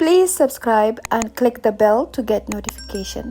Please subscribe and click the bell to get notification.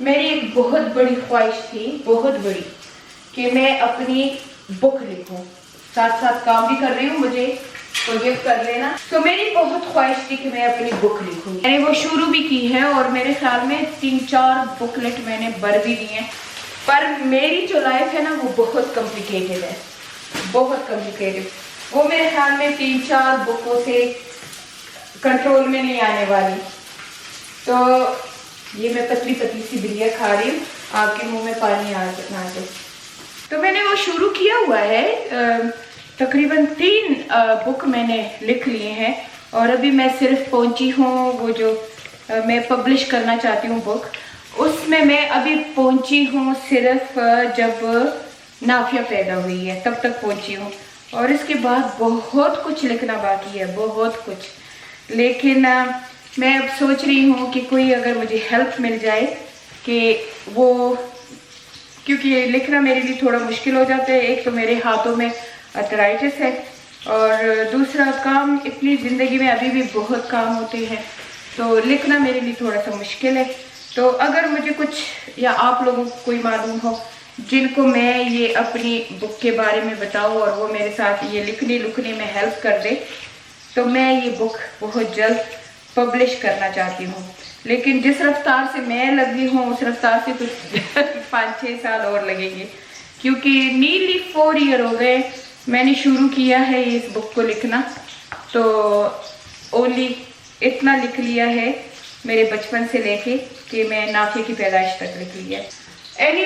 میری ایک بہت بڑی خواہش تھی، بہت بڑی، کہ میں اپنی بک لکھوں، ساتھ ساتھ کام بھی کر رہی ہوں، مجھے پروجیکٹ کر لینا. تو میری بہت خواہش تھی کہ میں اپنی بک لکھوں. میں نے وہ شروع بھی کی ہے اور میرے خیال میں 3-4 بکلیٹ میں نے بھر بھی دی ہیں. پر میری جو لائف ہے نا وہ بہت کمپلیکیٹڈ ہے، بہت کمپلیکیٹڈ. وہ میرے خیال میں 3-4 بکوں سے کنٹرول میں نہیں آنے والی. تو یہ میں پتلی پتلی سی بلیاں کھا رہی ہوں، آپ کے منہ میں پانی آ جائے. تو میں نے وہ شروع کیا ہوا ہے، تقریباً 3 بک میں نے لکھ لیے ہیں اور ابھی میں صرف پہنچی ہوں وہ جو میں پبلش کرنا چاہتی ہوں بک، اس میں ابھی پہنچی ہوں صرف جب نافیہ پیدا ہوئی ہے تب تک پہنچی ہوں. اور اس کے بعد بہت کچھ لکھنا باقی ہے، بہت کچھ. لیکن میں اب سوچ رہی ہوں کہ کوئی اگر مجھے ہیلپ مل جائے کہ وہ، کیونکہ لکھنا میرے لیے تھوڑا مشکل ہو جاتا ہے. ایک تو میرے ہاتھوں میں ارتھرائٹس ہے اور دوسرا کام، اتنی زندگی میں ابھی بھی بہت کام ہوتے ہیں تو لکھنا میرے لیے تھوڑا سا مشکل ہے. تو اگر مجھے کچھ یا آپ لوگوں کو کوئی معلوم ہو جن کو میں یہ اپنی بک کے بارے میں بتاؤں اور وہ میرے ساتھ یہ لکھنے میں ہیلپ کر دے تو میں یہ بک بہت جلد پبلش کرنا چاہتی ہوں. لیکن جس رفتار سے میں لگی ہوں اس رفتار سے تو 5-6 سال اور لگیں گے، کیونکہ نیرلی 4 ایئر ہو گئے میں نے شروع کیا ہے اس بک کو لکھنا. تو اونلی اتنا لکھ لیا ہے میرے بچپن سے لے کے کہ میں نافیہ کی پیدائش تک لکھ لیا ہے. اینی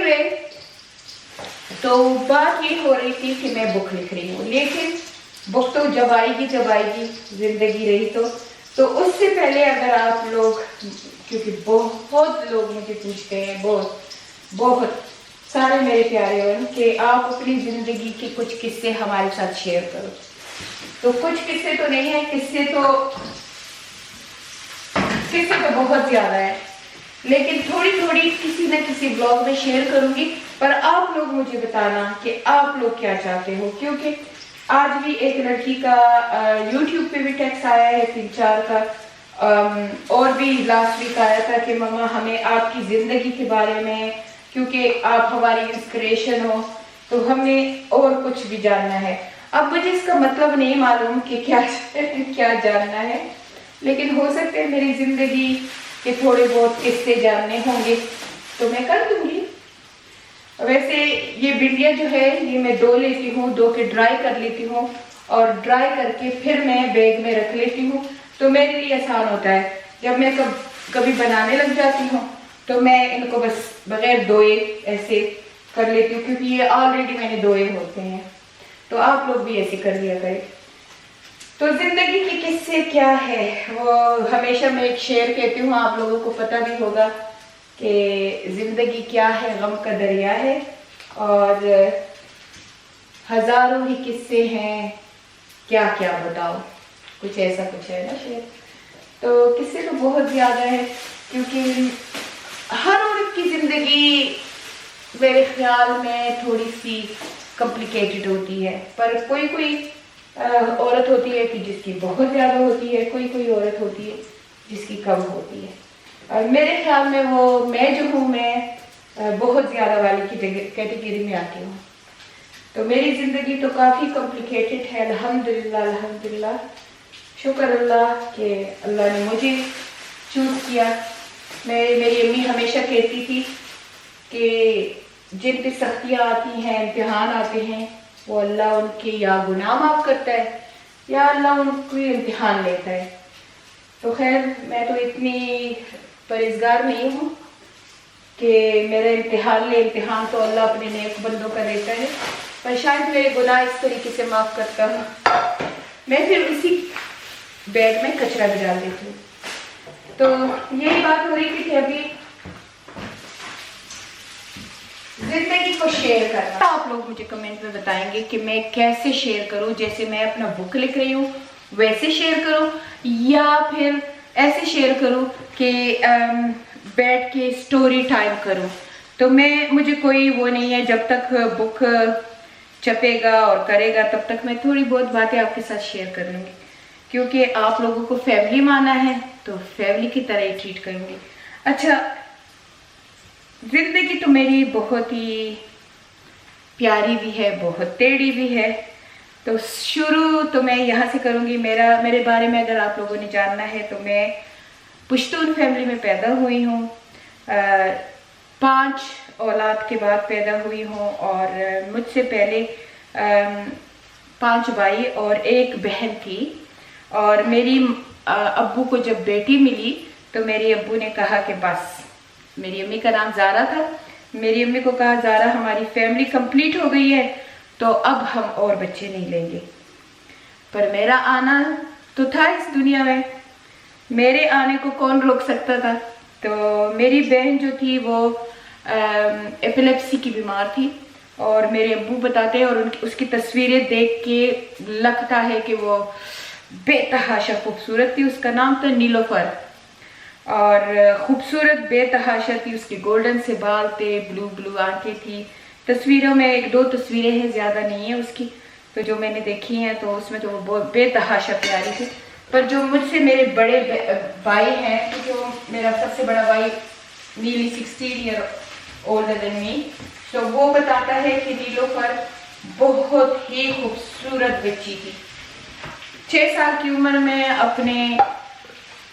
تو بات یہ ہو رہی تھی کہ میں بک لکھ رہی ہوں، لیکن بک تو جب آئے گی زندگی رہی تو اس سے پہلے اگر آپ لوگ، کیونکہ بہت لوگ مجھے پوچھتے ہیں، بہت سارے میرے پیارے ہوئے کہ آپ اپنی زندگی کے کچھ قصے ہمارے ساتھ شیئر کرو. تو کچھ قصے تو نہیں ہیں، قصے تو بہت زیادہ ہیں، لیکن تھوڑی کسی نہ کسی بلاگ میں شیئر کروں گی. پر آپ لوگ مجھے بتانا کہ آپ لوگ کیا چاہتے ہو، کیونکہ آج بھی ایک لڑکی کا یوٹیوب پہ بھی ٹیکسٹ آیا ہے 3-4 کا، اور بھی لاسٹ ویک آیا تھا کہ ماما ہمیں آپ کی زندگی کے بارے میں، کیونکہ آپ ہماری انسپریشن ہو تو ہمیں اور کچھ بھی جاننا ہے. اب مجھے اس کا مطلب نہیں معلوم کہ کیا جاننا ہے، لیکن ہو سکتے ہیں میری زندگی کے تھوڑے بہت قصے جاننے ہوں گے تو میں کر دوں گی. ویسے یہ بنڈیاں جو ہے یہ میں 2 لیتی ہوں، 2 کے ڈرائی کر لیتی ہوں اور ڈرائی کر کے پھر میں بیگ میں رکھ لیتی ہوں. تو میرے لیے آسان ہوتا ہے جب میں کبھی بنانے لگ جاتی ہوں تو میں ان کو بس بغیر دھوئے ایسے کر لیتی ہوں، کیونکہ یہ آلریڈی میں نے دھوئے ہوتے ہیں. تو آپ لوگ بھی ایسے کر لیا کریں. تو زندگی کے قصے کیا ہے وہ ہمیشہ میں ایک شعر کہتی ہوں، آپ لوگوں کو پتہ بھی ہوگا کہ زندگی کیا ہے، غم کا دریا ہے اور ہزاروں ہی قصے ہیں، کیا بتاؤ، کچھ ایسا کچھ ہے نا شعر. تو قصے تو بہت زیادہ ہے، کیونکہ ہر عورت کی زندگی میرے خیال میں تھوڑی سی کمپلیکیٹڈ ہوتی ہے. پر کوئی عورت ہوتی ہے کہ جس کی بہت زیادہ ہوتی ہے، کوئی عورت ہوتی ہے جس کی کم ہوتی ہے. اور میرے خیال میں میں جو ہوں میں بہت زیادہ والی کی کیٹیگری میں آتی ہوں. تو میری زندگی تو کافی کمپلیکیٹڈ ہے، الحمدللہ. شکر اللہ کہ اللہ نے مجھے چوز کیا. میری امی ہمیشہ کہتی تھی کہ جن پہ سختیاں آتی ہیں، امتحان آتے ہیں، وہ اللہ ان کے یا گناہ معاف کرتا ہے یا اللہ ان کو امتحان لیتا ہے. تو خیر میں تو اتنی پرہیزگار نہیں ہوں کہ میرا امتحان تو اللہ اپنے نیک بندوں کا لیتا ہے، پر شاید میرے گناہ اس طریقے سے معاف کرتا ہوں. میں پھر اسی بیگ میں کچرا بھی ڈال دیتی ہوں. تو یہی بات ہو رہی تھی کہ ابھی زندگی کو شیئر کرنا. آپ لوگ مجھے کمنٹ میں بتائیں گے کہ میں کیسے شیئر کروں، جیسے میں اپنا بک لکھ رہی ہوں ویسے شیئر کروں یا پھر ایسے شیئر کروں کہ بیٹھ کے سٹوری ٹائم کروں. تو مجھے کوئی وہ نہیں ہے، جب تک بک چھپے گا اور کرے گا تب تک میں تھوڑی بہت باتیں آپ کے ساتھ شیئر کر لوں گی، کیونکہ آپ لوگوں کو فیملی مانا ہے تو فیملی کی طرح ہی ٹریٹ کروں گی. اچھا زندگی تو میری بہت ہی پیاری بھی ہے، بہت ٹیڑھی بھی ہے. تو شروع تو میں یہاں سے کروں گی. میرے بارے میں اگر آپ لوگوں نے جاننا ہے تو میں پشتون فیملی میں پیدا ہوئی ہوں. 5 اولاد کے بعد پیدا ہوئی ہوں، اور مجھ سے پہلے 5 بھائی اور 1 بہن تھی. اور میری ابو کو جب بیٹی ملی تو میرے ابو نے کہا کہ بس، میری امی کا نام زارا تھا، میری امی کو کہا زارا ہماری فیملی کمپلیٹ ہو گئی ہے تو اب ہم اور بچے نہیں لیں گے. پر میرا آنا تو تھا اس دنیا میں، میرے آنے کو کون روک سکتا تھا. تو میری بہن جو تھی وہ ایپیلیپسی کی بیمار تھی، اور میرے ابو بتاتے ہیں اور اس کی تصویریں دیکھ کے لگتا ہے کہ وہ بے تحاشا خوبصورت تھی. اس کا نام تھا نیلوفر، اور خوبصورت بے تحاشا تھی. اس کے گولڈن سے بال تھے، بلو آنکھیں تھی. تصویروں میں 1-2 تصویریں ہیں، زیادہ نہیں ہیں اس کی، تو جو میں نے دیکھی ہیں تو اس میں تو وہ بہت بے تحاشا پیاری تھی. پر جو مجھ سے میرے بڑے بھائی ہیں، جو میرا سب سے بڑا بھائی نیلی 16 ایئر اولڈر دین می، تو وہ بتاتا ہے کہ نیلوفر بہت ہی خوبصورت بچی تھی. 6 سال کی عمر میں اپنے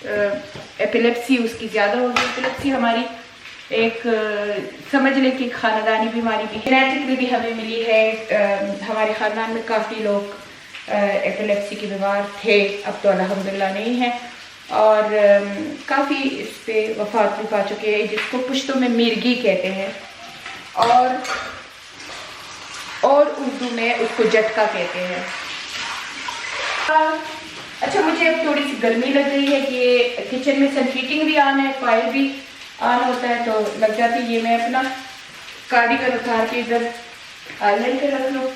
ایپیلیپسی اس کی زیادہ ہو گئی. ایپیلیپسی ہماری ایک سمجھ لیں کہ خاندانی بیماری بھی، جینیٹکلی بھی ہمیں ملی ہے. ہمارے خاندان میں کافی لوگ ایپیلیپسی کے بیمار تھے، اب تو الحمدللہ نہیں ہیں، اور کافی اس پہ وفات بھی پا چکے ہیں، جس کو پشتوں میں مرگی کہتے ہیں، اور اردو میں اس کو جٹکا کہتے ہیں. اچھا، مجھے اب تھوڑی سی گرمی لگ رہی ہے کہ کچن میں سن ہیٹنگ بھی آن ہے، فائر بھی آن ہوتا ہے تو لگ جاتی. یہ میں اپنا کارڈیگن اتار کے ادھر آئلینڈ پہ رکھ لوں،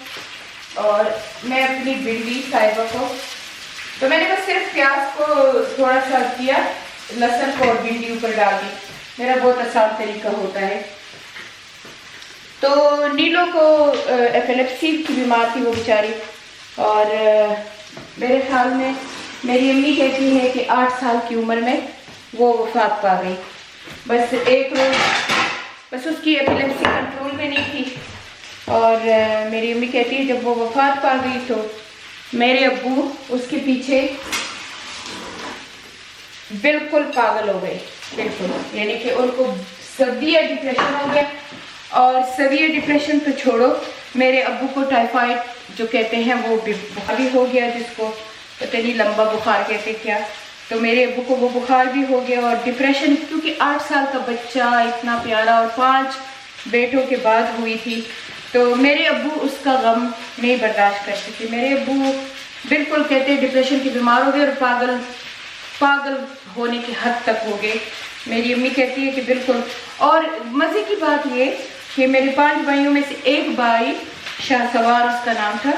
اور میں اپنی بھنڈی صاحبہ کو، تو میں نے بس صرف پیاز کو تھوڑا سا کیا، لہسن کو اور بھنڈی اوپر ڈال دی. میرا بہت آسان طریقہ ہوتا ہے. تو نیلو کو ایپیلیپسی کی بیمار تھی وہ بیچاری، اور میرے خیال میں میری امی کہتی ہے کہ 8 سال کی عمر میں وہ وفات پا گئی. بس ایک روز، بس اس کی ایپیلیپسی کنٹرول میں نہیں تھی، اور میری امی کہتی ہے جب وہ وفات پا گئی تو میرے ابو اس کے پیچھے بالکل پاگل ہو گئے، بالکل، یعنی کہ ان کو سیویئر ڈپریشن ہو گیا. اور سیویئر ڈپریشن تو چھوڑو، میرے ابو کو ٹائیفائڈ جو کہتے ہیں وہ بخار بھی ہو گیا، جس کو پتہ نہیں لمبا بخار کہتے کیا. تو میرے ابو کو وہ بخار بھی ہو گیا، اور ڈپریشن، کیونکہ 8 سال کا بچہ اتنا پیارا، اور 5 بیٹوں کے بعد ہوئی تھی، تو میرے ابو اس کا غم نہیں برداشت کرتے تھے. میرے ابو بالکل کہتے ڈپریشن کی بیمار ہو گئے اور پاگل ہونے کی حد تک ہو گئے. میری امی کہتی ہے کہ بالکل. اور مزے کی بات یہ کہ میرے 5 بھائیوں میں سے ایک بھائی شاہ سوار اس کا نام تھا،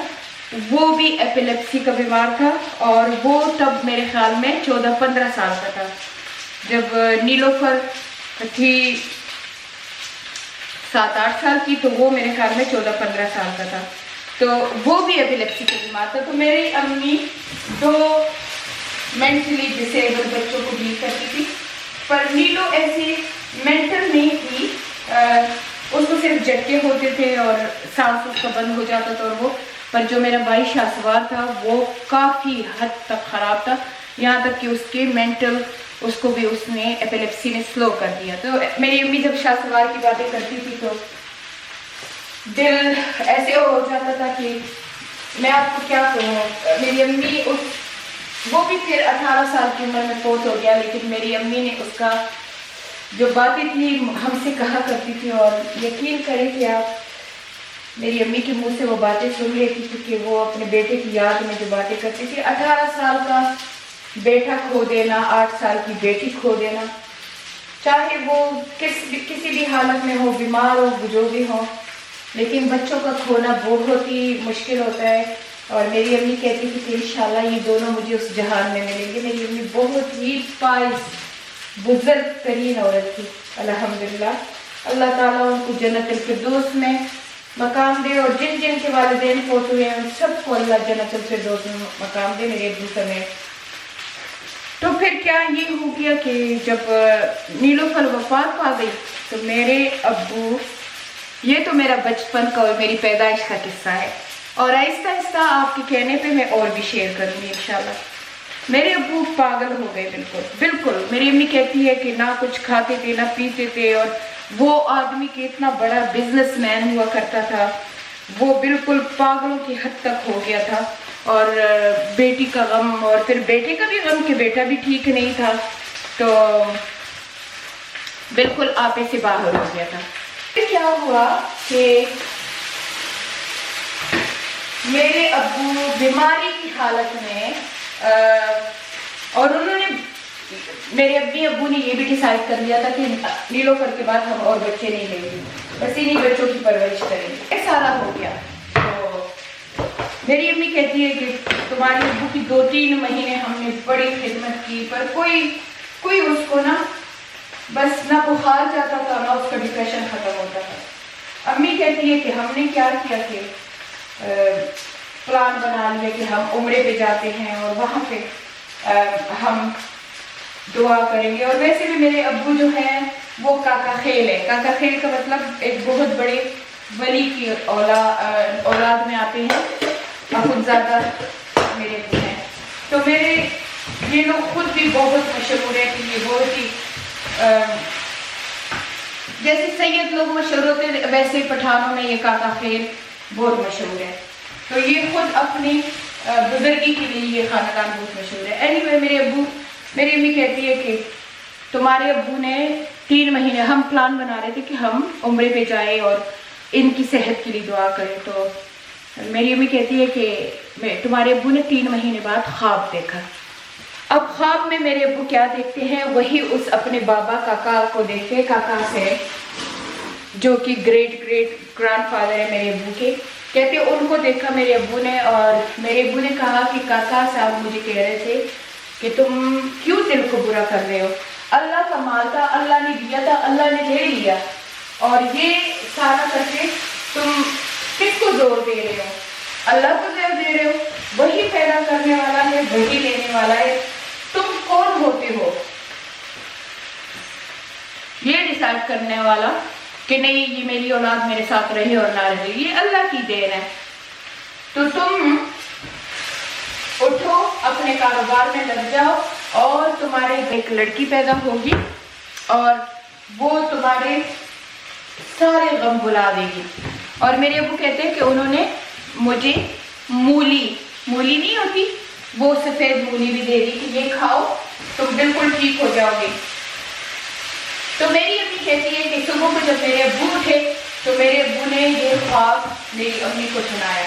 وہ بھی ایپیلیپسی کا بیمار تھا، اور وہ تب میرے خیال میں 14-15 سال کا تھا. جب نیلوفر تھی 7-8 سال کی، تو وہ میرے خیال میں 14-15 سال کا تھا. تو وہ بھی ایپیلیپسی کا بیمار تھا. تو میری امی 2 مینٹلی ڈسیبل بچوں کو ڈیل کرتی تھی، پر نیلو ایسی مینٹل نہیں تھی. اس کو صرف جھٹکے ہوتے تھے اور سانس اس کا بند ہو جاتا تھا. اور وہ، پر جو میرا بھائی شاہ سوار تھا وہ کافی حد تک خراب تھا، یہاں تک کہ اس کے مینٹل، اس کو بھی اس نے ایپیلیپسی نے سلو کر دیا. تو میری امی جب شاہ سوار کی باتیں کرتی تھی تو دل ایسے ہو جاتا تھا کہ میں آپ کو کیا کہوں. میری امی وہ بھی پھر 18 سال کی عمر میں فوت ہو گیا، لیکن میری امی نے اس کا جو باتیں تھی ہم سے کہا کرتی تھی، اور یقین کریں کہ آپ میری امی کے منہ سے وہ باتیں سن لیتی تھی کہ وہ اپنے بیٹے کی یاد میں جو باتیں کرتی تھی. 18 سال کا بیٹا کھو دینا، 8 سال کی بیٹی کھو دینا، چاہے وہ کسی بھی حالت میں ہو، بیمار ہو، جو بھی ہو، لیکن بچوں کا کھونا بہت ہی مشکل ہوتا ہے. اور میری امی کہتی تھی کہ انشاءاللہ یہ دونوں مجھے اس جہان میں ملیں گے. میری امی بہت ہی پائز بزرگ ترین عورت تھی، الحمدللہ. اللہ تعالیٰ ان کو جنت الفردوس میں مقام دے، اور جن جن کے والدین فوت ہوئے ہیں ان سب کو اللہ جنت الفردوس میں مقام دے، میرے ابو سمیت. تو پھر کیا یہ ہو گیا کہ جب نیلوفر وفات پا گئی تو میرے ابو، یہ تو میرا بچپن کا اور میری پیدائش کا قصہ ہے، اور آہستہ آہستہ آپ کے کہنے پہ میں اور بھی شیئر کروں گی انشاءاللہ۔ میرے ابو پاگل ہو گئے بالکل۔ میری امی کہتی ہے کہ نہ کچھ کھاتے تھے نہ پیتے تھے، اور وہ آدمی کہ اتنا بڑا بزنس مین ہوا کرتا تھا، وہ بالکل پاگلوں کی حد تک ہو گیا تھا، اور بیٹی کا غم اور پھر بیٹے کا بھی غم کہ بیٹا بھی ٹھیک نہیں تھا، تو بالکل آپے سے باہر ہو گیا تھا۔ پھر کیا ہوا کہ میرے ابو بیماری کی حالت میں اور انہوں نے، میرے ابو نے یہ بھی ڈیسائیڈ کر لیا تھا کہ نیلوفر کے بعد ہم اور بچے نہیں لیں گے، بس انہیں بچوں کی پرورش کریں گے۔ یہ سارا ہو گیا تو میری امی کہتی ہے کہ تمہارے ابو کی 2-3 مہینے ہم نے بڑی خدمت کی، پر کوئی اس کو نا بس نہ بخار جاتا تھا نہ اس کا ڈپریشن ختم ہوتا تھا۔ امی کہتی ہے کہ ہم نے کیا کیا کہ پلان بنا لیا کہ ہم عمرے پہ جاتے ہیں اور وہاں پہ ہم دعا کریں گے۔ اور ویسے بھی میرے ابو جو ہیں وہ کاکا خیل ہے۔ کاکا خیل کا مطلب ایک بہت بڑے ولی کی اولاد میں آتے ہیں، اخوندزادہ میرے ابو ہیں۔ تو میرے یہ لوگ خود بھی بہت مشہور ہیں کہ یہ بہت ہی جیسے سید لوگ مشہور ہوتے ہیں ویسے پٹھانوں میں یہ کاکا خیل بہت مشہور ہے۔ تو یہ خود اپنی بزرگی کے لیے یہ خاندان بہت مشہور ہے۔ اینیوے میری امی کہتی ہے کہ تمہارے ابو نے 3 مہینے، ہم پلان بنا رہے تھے کہ ہم عمرے پہ جائیں اور ان کی صحت کے لیے دعا کریں، تو میری امی کہتی ہے کہ تمہارے ابو نے 3 مہینے بعد خواب دیکھا۔ اب خواب میں میرے ابو کیا دیکھتے ہیں، وہی اس اپنے بابا کاکا کو دیکھتے، کاکا سے جو کہ گریٹ گرانڈ فادر ہے میرے ابو کے، کہتے ان کو دیکھا میرے ابو نے، اور میرے ابو نے کہا کہ کاکا صاحب مجھے کہہ رہے تھے کہ تم کیوں دل کو برا کر رہے ہو، اللہ کا مال تھا، اللہ نے دیا تھا، اللہ نے لے لیا، اور یہ سارا کر کے تم کس کو زور دے رہے ہو، اللہ کو زور دے رہے ہو، وہی پیدا کرنے والا ہے، وہی لینے والا ہے، تم کون ہوتے ہو یہ ڈیسائیڈ کرنے والا کہ نہیں یہ میری اولاد میرے ساتھ رہے اور نہ رہے، یہ اللہ کی دین ہے۔ تو تم اٹھو، اپنے کاروبار میں لگ جاؤ، اور تمہارے ایک لڑکی پیدا ہوگی اور وہ تمہارے سارے غم بھلا دے گی۔ اور میرے ابو کہتے ہیں کہ انہوں نے مجھے مولی نہیں ہوتی وہ سفید مولی بھی دے دی کہ یہ کھاؤ تم بالکل ٹھیک ہو جاؤ گے۔ تو میری امی کہتی ہے کہ صبح کو جب میرے ابو اٹھے تو میرے ابو نے یہ خواب میری امی کو سنایا،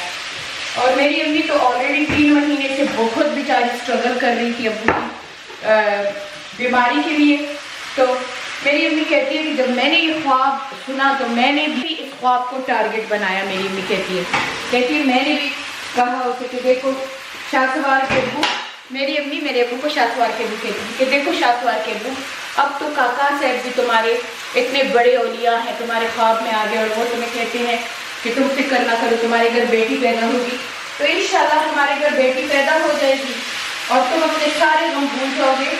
اور میری امی تو آلریڈی 3 مہینے سے بہت بیچاری اسٹرگل کر رہی تھی ابو کی بیماری کے لیے۔ تو میری امی کہتی ہے کہ جب میں نے یہ خواب سنا تو میں نے بھی اس خواب کو ٹارگٹ بنایا۔ میری امی کہتی ہے میں نے بھی کہا اسے کہ دیکھو شاہ سوار کے ابو، میری امی میرے ابو کو شاہ سوار کے ابو کہتی ہے کہ دیکھو شاہ سوار کے ابو، اب تو کاکا صاحب بھی تمہارے اتنے بڑے اولیاء ہیں، تمہارے خواب میں آ گئے، اور وہ تمہیں کہتے ہیں کہ تم فکر نہ کرو، تمہارے گھر بیٹی پیدا ہوگی، تو انشاءاللہ تمہارے گھر بیٹی پیدا ہو جائے گی اور تم اپنے سارے غم بھول جاؤ گے۔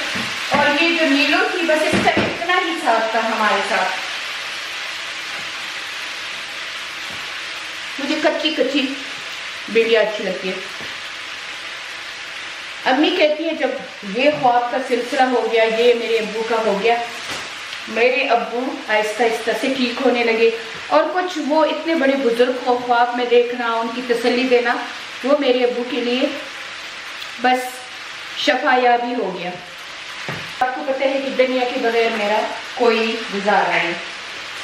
اور یہ جو نیلو تھی بس اس کا اتنا ہی ساتھ تھا ہمارے ساتھ۔ مجھے کچی بیٹیاں اچھی لگتی ہے۔ امی کہتی ہے جب یہ خواب کا سلسلہ ہو گیا، یہ میرے ابو کا ہو گیا، میرے ابو آہستہ آہستہ سے ٹھیک ہونے لگے، اور کچھ وہ اتنے بڑے بزرگ کو خواب میں دیکھنا، ان کی تسلی دینا، وہ میرے ابو کے لیے بس شفا یابی ہو گیا۔ آپ کو پتہ ہے کہ دنیا کے بغیر میرا کوئی گزارا نہیں،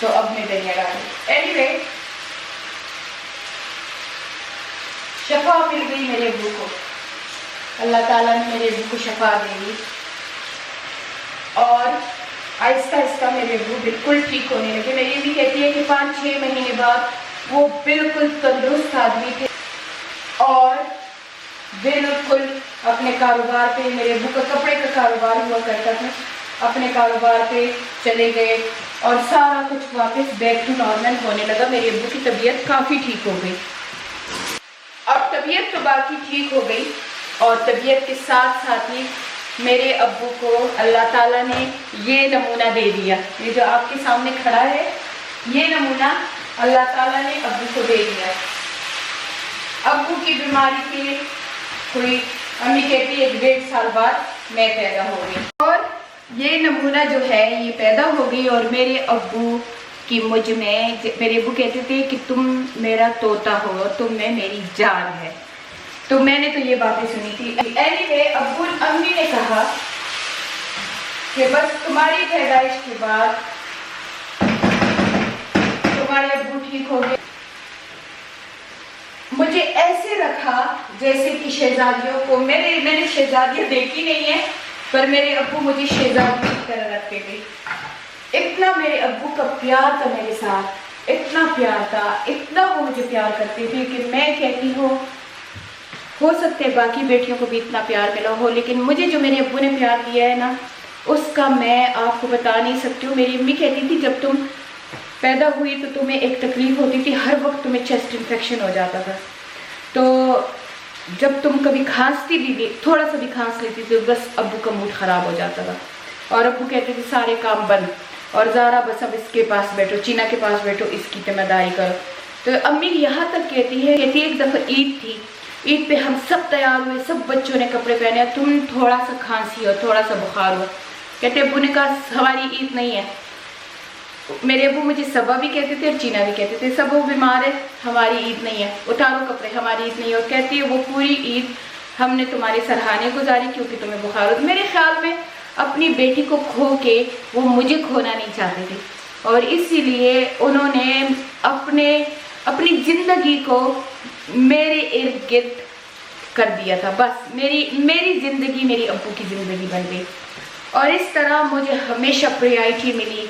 تو اب میں دنیا ڈالوں۔ اینیوے شفا مل گئی میرے ابو کو، اللہ تعالیٰ نے میرے ابو کو شفا دے دی، اور آہستہ آہستہ میرے ابو بالکل ٹھیک ہونے لگے۔ میری بھی کہتی ہے کہ 5-6 مہینے بعد وہ بالکل تندرست آدمی تھے، اور بالکل اپنے کاروبار پہ، میرے ابو کا کپڑے کا کاروبار ہوا کرتا تھا، اپنے کاروبار پہ چلے گئے، اور سارا کچھ واپس بیک ٹو نارمل ہونے لگا۔ میرے ابو کی طبیعت کافی ٹھیک ہو گئی۔ اب طبیعت تو باقی ٹھیک ہو گئی، اور طبیعت کے ساتھ ساتھ ہی میرے ابو کو اللہ تعالیٰ نے یہ نمونہ دے دیا. یہ جو آپ کے سامنے کھڑا ہے یہ نمونہ اللہ تعالیٰ نے ابو کو دے دیا. ابو کی بیماری کی کوئی امی کہتی ہے 1.5 سال بعد میں پیدا ہو گئی اور یہ نمونہ جو ہے یہ پیدا ہو گئی. اور میرے ابو کی مجھ میں میرے ابو کہتے تھے کہ تم میرا طوطا ہو, تم میں میری جان ہے. تو میں نے تو یہ باتیں سنی تھی. اینیوے ابو امی نے کہا کہ بس تمہاری پیدائش کے بعد تمہارے ابو ٹھیک ہو گئے. مجھے ایسے رکھا جیسے کہ شہزادیوں کو, میں نے شہزادیاں دیکھی نہیں ہیں پر میرے ابو مجھے شہزادی کی طرح رکھتے تھے. اتنا میرے ابو کا پیار تھا میرے ساتھ, اتنا پیار تھا, اتنا وہ مجھے پیار کرتے تھے کہ میں کہتی ہوں ہو سکتے ہے باقی بیٹیوں کو بھی اتنا پیار ملا ہو, لیکن مجھے جو میرے ابو نے پیار دیا ہے نا اس کا میں آپ کو بتا نہیں سکتی ہوں. میری امی کہتی تھی جب تم پیدا ہوئی تو تمہیں ایک تکلیف ہوتی تھی, ہر وقت تمہیں چیسٹ انفیکشن ہو جاتا تھا. تو جب تم کبھی کھانستی بھی تھوڑا سا بھی کھانس لیتی تھی بس ابو کا موڈ خراب ہو جاتا تھا اور ابو کہتے تھے سارے کام بند اور زارا بس اب اس کے پاس بیٹھو, چینا کے پاس بیٹھو, اس کی ذمہ داری کرو. تو امی یہاں تک کہتی ہے ایک دفعہ عید تھی, عید پہ ہم سب تیار ہوئے, سب بچوں نے کپڑے پہنے, تم تھوڑا سا کھانسی ہو, تھوڑا سا بخار ہو. کہتے ابو نے کہا ہماری عید نہیں ہے. میرے ابو مجھے صبا بھی کہتے تھے اور چینا بھی کہتے تھے, سب وہ بیمار ہے, ہماری عید نہیں ہے, اتارو کپڑے, ہماری عید نہیں ہے. اور کہتی ہے وہ پوری عید ہم نے تمہارے سرحانے گزاری کیونکہ تمہیں بخار ہو. میرے خیال میں اپنی بیٹی کو کھو کے وہ مجھے کھونا نہیں چاہتے تھے اور اسی لیے انہوں نے اپنی زندگی کو میرے ارد گرد کر دیا تھا. بس میری زندگی میری ابو کی زندگی بن گئی اور اس طرح مجھے ہمیشہ پریائرٹی ملی.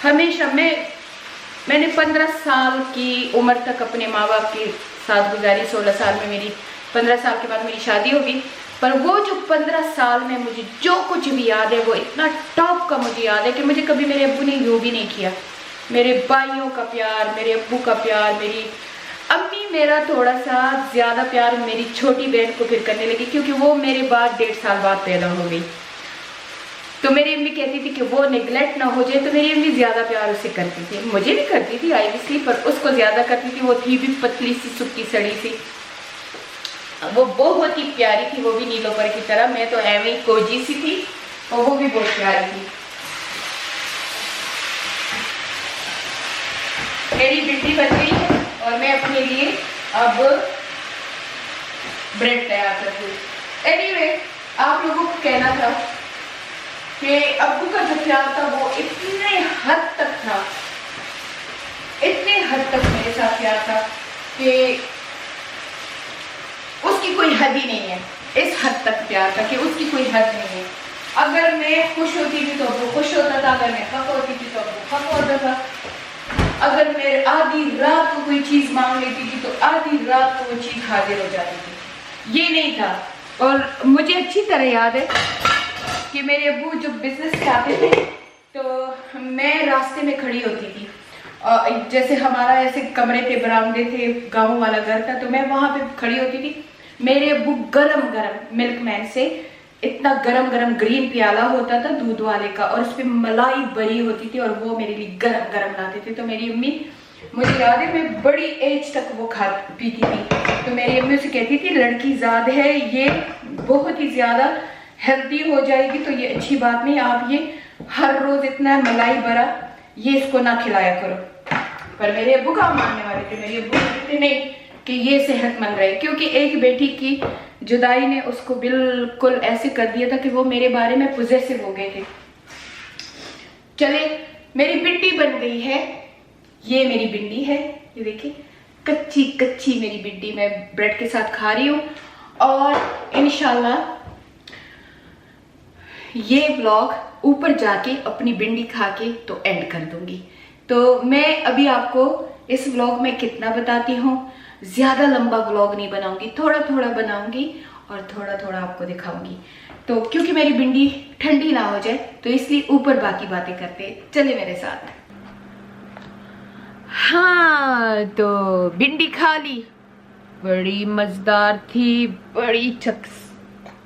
ہمیشہ میں نے 15 سال کی عمر تک اپنے ماں باپ کے ساتھ گزاری. 16 سال میں میری 15 سال کے بعد میری شادی ہوگی, پر وہ جو 15 سال میں مجھے جو کچھ بھی یاد ہے وہ اتنا ٹاپ کا مجھے یاد ہے کہ مجھے کبھی میرے ابو نے یوں بھی نہیں کیا. میرے بھائیوں کا پیار, میرے ابو کا پیار, میری امی میرا تھوڑا سا زیادہ پیار میری چھوٹی بہن کو پھر کرنے لگی کیونکہ وہ میرے بعد 1.5 سال بعد پیدا ہو گئی. تو میری امی کہتی تھی کہ وہ نیگلیکٹ نہ ہو جائے, تو میری امی زیادہ پیار اسے کرتی تھی. مجھے بھی کرتی تھی آئیویسلی, پر اس کو زیادہ کرتی تھی. وہ تھی بھی پتلی سی سکی سڑی سی, وہ بہت ہی پیاری تھی, وہ بھی نیلوفر کی طرح. میں تو ایویں کوجی سی تھی اور وہ بھی بہت پیاری تھی. میری بیٹی بن گئی ہے اور میں اپنے لیے اب بریڈ تیار کرتی ہوں. اینیوے آپ لوگوں کو کہنا تھا کہ ابو کا جو پیار تھا وہ اتنے حد تک تھا, اتنے حد تک میرے ساتھ پیار تھا کہ اس کی کوئی حد ہی نہیں ہے. اس حد تک پیار تھا کہ اس کی کوئی حد نہیں ہے. اگر میں خوش ہوتی تھی تو ابو خوش ہوتا تھا, اگر میں خفا ہوتی تھی تو ابو خفا ہوتا تھا, اگر میں آدھی رات کو کوئی چیز مانگ لیتی تھی تو آدھی رات کو وہ چیز حاضر ہو جاتی تھی. یہ نہیں تھا. اور مجھے اچھی طرح یاد ہے کہ میرے ابو جو بزنس سے آتے تھے تو میں راستے میں کھڑی ہوتی تھی, جیسے ہمارا ایسے کمرے تھے, برآمدے تھے, گاؤں والا گھر تھا, تو میں وہاں پہ کھڑی ہوتی تھی. میرے ابو گرم ملک مین سے اتنا گرم گرین پیالہ ہوتا تھا دودھ والے کا اور اس پہ ملائی بری ہوتی تھی اور وہ میرے لیے گرم لاتے تھے. تو میری امی, مجھے یاد ہے میں بڑی ایج تک وہ پیتی تھی. تو میری امی اسے کہتی تھی لڑکی زاد ہے, یہ بہت ہی زیادہ ہیلدی ہو جائے گی تو یہ اچھی بات نہیں, آپ یہ ہر روز اتنا ملائی برا یہ اس کو نہ کھلایا کرو. پر میرے ابو کہاں ماننے والے تھے. میرے ابو کہتے نہیں کہ یہ صحت مند رہے, کیونکہ ایک بیٹی کی جدائی نے اس کو بالکل ایسے کر دیا تھا کہ وہ میرے بارے میں پوزیسو ہو گئے تھے. چلے میری بنڈی بن گئی ہے, یہ میری بنڈی ہے, یہ دیکھیں کچی میری بنڈی میں بریڈ کے ساتھ کھا رہی ہوں. اور انشاءاللہ یہ ولاگ اوپر جا کے اپنی بنڈی کھا کے تو اینڈ کر دوں گی. تو میں ابھی آپ کو اس ولاگ میں کتنا بتاتی ہوں, زیادہ لمبا ولاگ نہیں بناؤں گی, تھوڑا تھوڑا بناؤں گی اور تھوڑا تھوڑا آپ کو دکھاؤں گی. تو کیونکہ میری بنڈی ٹھنڈی نہ ہو جائے تو اس لیے اوپر باقی باتیں کرتے, چلے میرے ساتھ. ہاں تو بنڈی کھا لی, بڑی مزیدار تھی, بڑی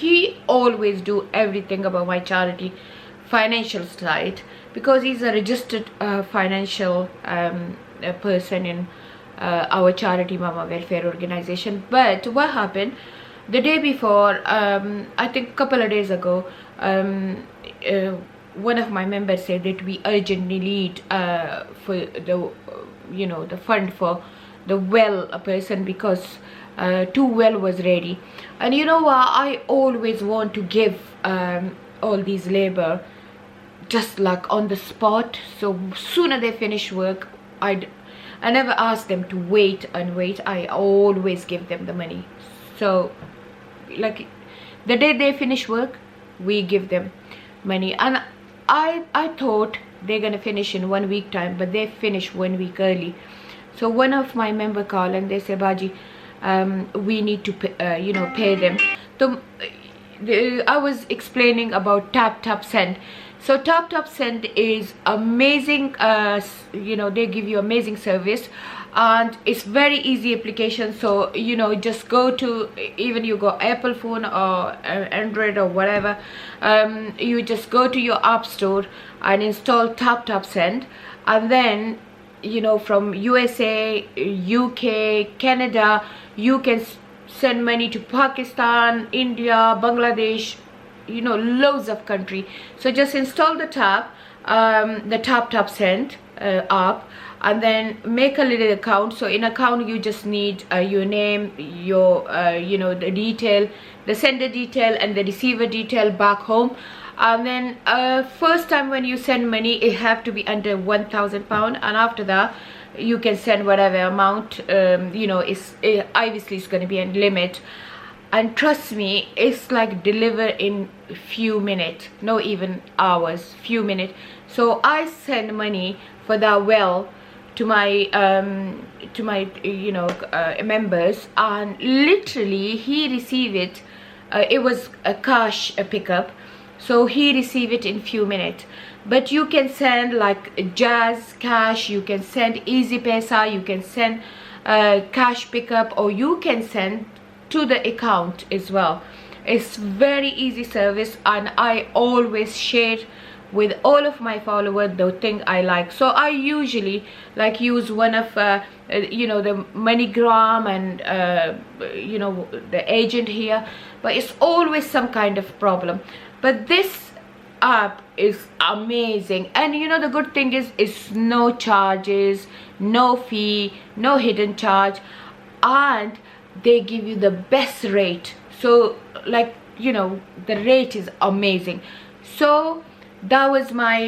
he always do everything about my charity financial side, because he's a registered financial person in our charity Mama Welfare Organization. But what happened the day before, I think a couple of days ago, one of my members said that we urgently need for the the fund for the well person, because too well was ready. And you know what, I always want to give all these labor just like on the spot, so sooner they finish work, I never ask them to wait and wait, I always give them the money. So like the day they finish work, we give them money. And I thought they're gonna finish in 1 week time, but they finish 1 week early. So one of my member called and they said, Baji, we need to pay them. So I was explaining about tap tap send. So tap tap send is amazing. They give you amazing service, and it's very easy application. So just go to, even you go Apple phone or Android or whatever, you just go to your app store and install tap tap send, and then from USA, UK, Canada, you can send money to Pakistan, India, Bangladesh, loads of country. So just install the tap tap send app, and then make a little account. So in account you just need your name, your the detail, the sender detail and the receiver detail back home. And then first time when you send money, it have to be under £1,000, and after that you can send whatever amount. Obviously it's going to be a limit, and trust me, it's like deliver in few minutes, not even hours, few minutes. So I send money for that well to my members, and literally he received it. It was a cash pickup, so he received it in few minutes. But you can send like Jazz Cash, you can send Easy Pesa, you can send cash pickup, or you can send to the account as well. It's very easy service, and I always share with all of my followers the thing I like. So I usually like use one of the MoneyGram and the agent here, but it's always some kind of problem. But this app is amazing, and the good thing is no charges, no fee, no hidden charge, and they give you the best rate. So like, you know, the rate is amazing. So that was my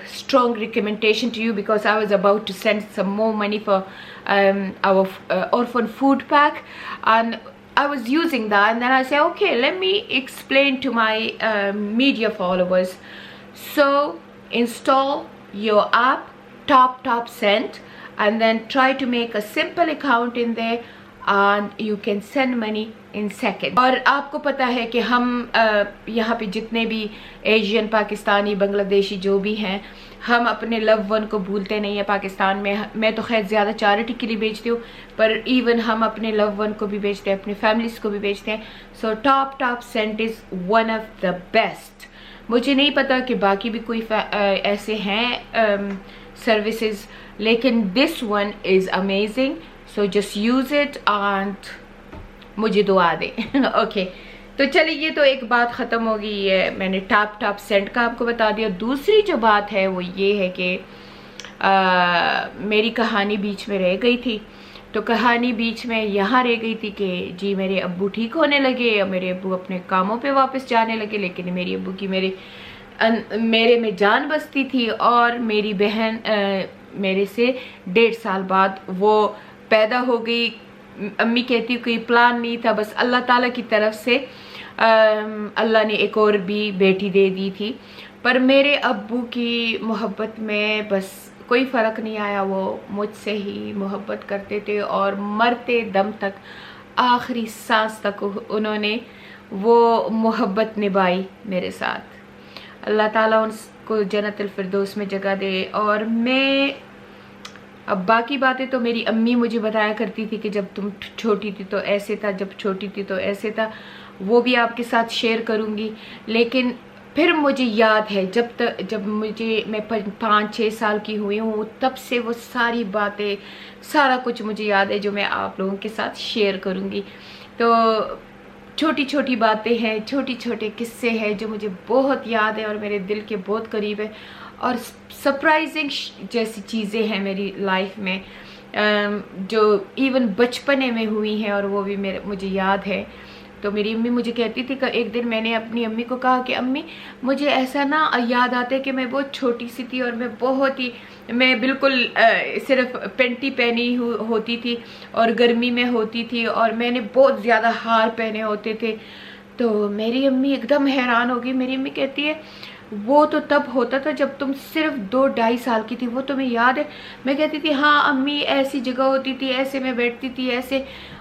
strong recommendation to you, because I was about to send some more money for our orphan food pack, and I was using that, and then I said, okay, let me explain to my media followers. So install your app Top Send, and then try to make a simple account in there, and you can send money in second. اور آپ کو پتہ ہے کہ ہم یہاں پہ جتنے بھی ایشین، پاکستانی، بنگلہ دیشی جو بھی ہیں، ہم اپنے لو ون کو بھولتے نہیں ہیں پاکستان میں. میں تو خیر زیادہ چیریٹی کے لیے بیچتی ہوں، پر ایون ہم اپنے لو ون کو بھی بیچتے ہیں، اپنے فیملیز کو بھی بیچتے ہیں. So top scent is one of the best. مجھے نہیں پتا کہ باقی بھی کوئی ایسے ہیں سروسز، لیکن this one is amazing. So just use it and مجھے دعا دیں. اوکے تو چلیے، یہ تو ایک بات ختم ہو گئی ہے. میں نے ٹاپ سینٹ کا آپ کو بتا دیا. دوسری جو بات ہے وہ یہ ہے کہ میری کہانی بیچ میں رہ گئی تھی. تو کہانی بیچ میں یہاں رہ گئی تھی کہ جی میرے ابو ٹھیک ہونے لگے، اور میرے ابو اپنے کاموں پہ واپس جانے لگے، لیکن میری ابو کی میرے میں جان بستی تھی. اور میری بہن میرے سے 1.5 سال بعد وہ پیدا ہو گئی. امی کہتی کوئی پلان نہیں تھا، بس اللہ تعالیٰ کی طرف سے اللہ نے ایک اور بھی بیٹی دے دی تھی. پر میرے ابو کی محبت میں بس کوئی فرق نہیں آیا. وہ مجھ سے ہی محبت کرتے تھے، اور مرتے دم تک، آخری سانس تک انہوں نے وہ محبت نبھائی میرے ساتھ. اللہ تعالیٰ ان کو جنت الفردوس میں جگہ دے. اور میں اب باقی باتیں تو میری امی مجھے بتایا کرتی تھی کہ جب تم چھوٹی تھی تو ایسے تھا، جب چھوٹی تھی تو ایسے تھا، وہ بھی آپ کے ساتھ شیئر کروں گی. لیکن پھر مجھے یاد ہے جب میں 5-6 سال کی ہوئی ہوں، تب سے وہ ساری باتیں، سارا کچھ مجھے یاد ہے جو میں آپ لوگوں کے ساتھ شیئر کروں گی. تو چھوٹی باتیں ہیں، چھوٹے قصے ہیں جو مجھے بہت یاد ہے اور میرے دل کے بہت قریب ہے. اور سرپرائزنگ جیسی چیزیں ہیں میری لائف میں جو ایون بچپنے میں ہوئی ہیں، اور وہ بھی مجھے یاد ہے. تو میری امی مجھے کہتی تھی کہ ایک دن میں نے اپنی امی کو کہا کہ امی مجھے ایسا نا یاد آتا ہے کہ میں بہت چھوٹی سی تھی، اور میں بالکل صرف پینٹی پہنی ہوتی تھی، اور گرمی میں ہوتی تھی، اور میں نے بہت زیادہ ہار پہنے ہوتے تھے. تو میری امی ایک دم حیران ہو گئی. میری امی کہتی ہے وہ تو تب ہوتا تھا جب تم صرف 2-2.5 سال کی تھی، وہ تمہیں یاد ہے؟ میں کہتی تھی ہاں امی، ایسی جگہ ہوتی تھی، ایسے میں بیٹھتی تھی، ایسے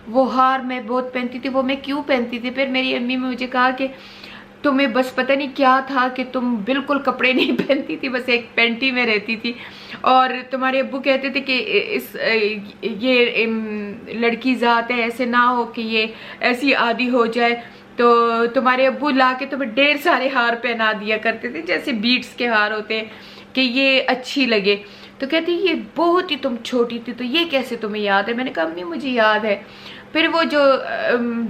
وہ ہار میں بہت پہنتی تھی، وہ میں کیوں پہنتی تھی؟ پھر میری امی نے مجھے کہا کہ تمہیں بس پتہ نہیں کیا تھا کہ تم بالکل کپڑے نہیں پہنتی تھی، بس ایک پینٹی میں رہتی تھی. اور تمہارے ابو کہتے تھے کہ یہ لڑکی ذات ہے، ایسے نہ ہو کہ یہ ایسی عادی ہو جائے. تو تمہارے ابو لا کے تمہیں 1.5 سارے ہار پہنا دیا کرتے تھے، جیسے بیٹس کے ہار ہوتے ہیں، کہ یہ اچھی لگے. تو کہتی یہ بہت ہی تم چھوٹی تھی، تو یہ کیسے تمہیں یاد ہے؟ میں نے کہا امی مجھے یاد ہے. پھر وہ جو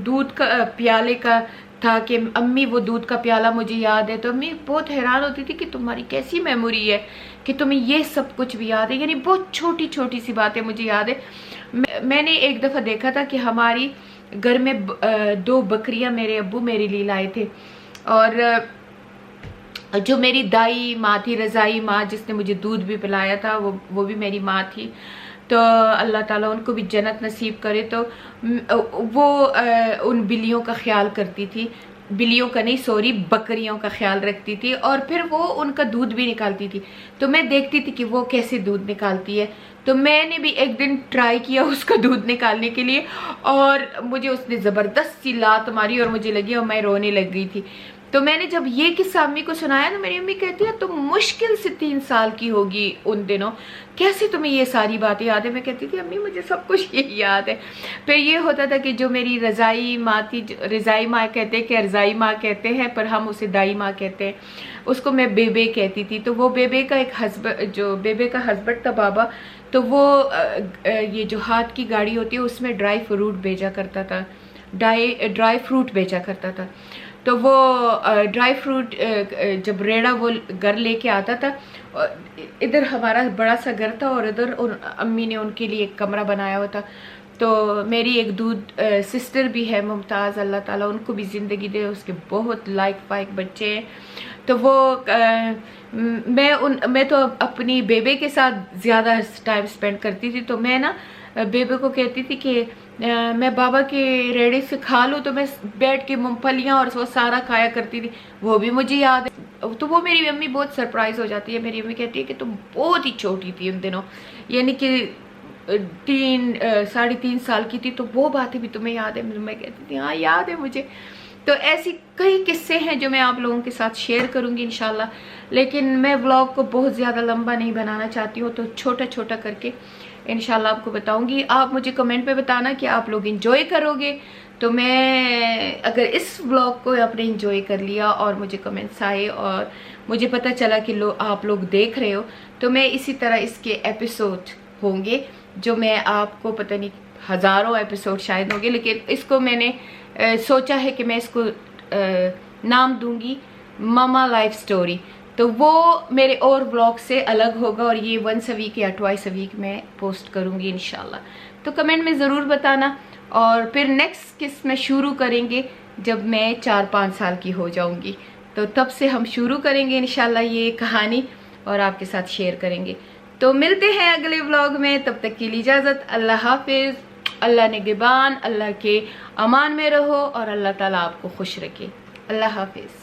دودھ کا پیالے کا تھا کہ امی وہ دودھ کا پیالہ مجھے یاد ہے. تو امی بہت حیران ہوتی تھی کہ تمہاری کیسی میموری ہے کہ تمہیں یہ سب کچھ بھی یاد ہے. یعنی بہت چھوٹی سی باتیں مجھے یاد ہے. میں نے ایک دفعہ دیکھا تھا کہ ہماری گھر میں 2 بکریاں میرے ابو میرے لیے لائے تھے. اور جو میری دائی ماں تھی، رضائی ماں، جس نے مجھے دودھ بھی پلایا تھا، وہ بھی میری ماں تھی. تو اللہ تعالیٰ ان کو بھی جنت نصیب کرے. تو وہ ان بلیوں کا خیال کرتی تھی، بلیوں کا نہیں سوری، بکریوں کا خیال رکھتی تھی، اور پھر وہ ان کا دودھ بھی نکالتی تھی. تو میں دیکھتی تھی کہ وہ کیسے دودھ نکالتی ہے. تو میں نے بھی ایک دن ٹرائی کیا اس کا دودھ نکالنے کے لیے، اور مجھے اس نے زبردست سی لات ماری اور مجھے لگی اور میں رونے لگ گئی تھی. تو میں نے جب یہ قصہ امی کو سنایا نا، میری امی کہتی ہے تم مشکل سے 3 سال کی ہوگی ان دنوں، کیسے تمہیں یہ ساری باتیں یاد ہے؟ میں کہتی تھی امی مجھے سب کچھ یہ یاد ہے. پھر یہ ہوتا تھا کہ جو میری رضائی ماں تھی، رضائی ماں کہتے ہیں کہ رضائی ماں کہتے ہیں، پر ہم اسے دائی ماں کہتے ہیں، اس کو میں بیبے کہتی تھی. تو وہ بیبے کا بیبے کا ہسبینڈ تھا بابا، تو وہ یہ جو ہاتھ کی گاڑی ہوتی ہے اس میں ڈرائی فروٹ بیچا کرتا تھا، ڈرائی فروٹ بیچا کرتا تھا. تو وہ ڈرائی فروٹ جب ریڑا وہ گھر لے کے آتا تھا، ادھر ہمارا بڑا سا گھر تھا اور ادھر امی نے ان کے لیے ایک کمرہ بنایا ہوا تھا. تو میری ایک دودھ سسٹر بھی ہے ممتاز، اللہ تعالیٰ ان کو بھی زندگی دے، اس کے بہت لائق فائق بچے ہیں. تو وہ میں تو اپنی بیبے کے ساتھ زیادہ ٹائم سپینڈ کرتی تھی. تو میں نا بیبے کو کہتی تھی کہ میں بابا کے ریڑے سے کھا لوں، تو میں بیٹھ کے مونگ پھلیاں اور وہ سارا کھایا کرتی تھی. وہ بھی مجھے یاد ہے. تو وہ میری امی بہت سرپرائز ہو جاتی ہے. میری امی کہتی ہے کہ تم بہت ہی چھوٹی تھی ان دنوں، یعنی کہ 3.5 سال کی تھی، تو وہ باتیں بھی تمہیں یاد ہے؟ میں کہتی تھی ہاں یاد ہے مجھے. تو ایسی کئی قصے ہیں جو میں آپ لوگوں کے ساتھ شیئر کروں گی انشاءاللہ، لیکن میں ولاگ کو بہت زیادہ لمبا نہیں بنانا چاہتی ہوں، تو چھوٹا چھوٹا کر کے انشاءاللہ آپ کو بتاؤں گی. آپ مجھے کمنٹ پہ بتانا کہ آپ لوگ انجوائے کرو گے. تو میں اگر اس ولاگ کو آپ نے انجوائے کر لیا اور مجھے کمنٹس آئے اور مجھے پتہ چلا کہ آپ لوگ دیکھ رہے ہو، تو میں اسی طرح اس کے ایپیسوڈ ہوں گے جو میں آپ کو پتہ نہیں ہزاروں ایپیسوڈ شاید ہوں گے، لیکن اس کو میں نے سوچا ہے کہ میں اس کو نام دوں گی ماما لائف سٹوری. تو وہ میرے اور ولاگ سے الگ ہوگا، اور یہ ونس اے ویک یا ٹوائس اے ویک میں پوسٹ کروں گی انشاءاللہ. تو کمنٹ میں ضرور بتانا. اور پھر نیکسٹ قسط میں شروع کریں گے جب میں 4-5 سال کی ہو جاؤں گی، تو تب سے ہم شروع کریں گے انشاءاللہ یہ کہانی اور آپ کے ساتھ شیئر کریں گے. تو ملتے ہیں اگلے ولاگ میں، تب تک کے لیے اجازت. اللہ حافظ. اللہ نگہبان، اللہ کے امان میں رہو اور اللہ تعالیٰ آپ کو خوش رکھے. اللہ حافظ.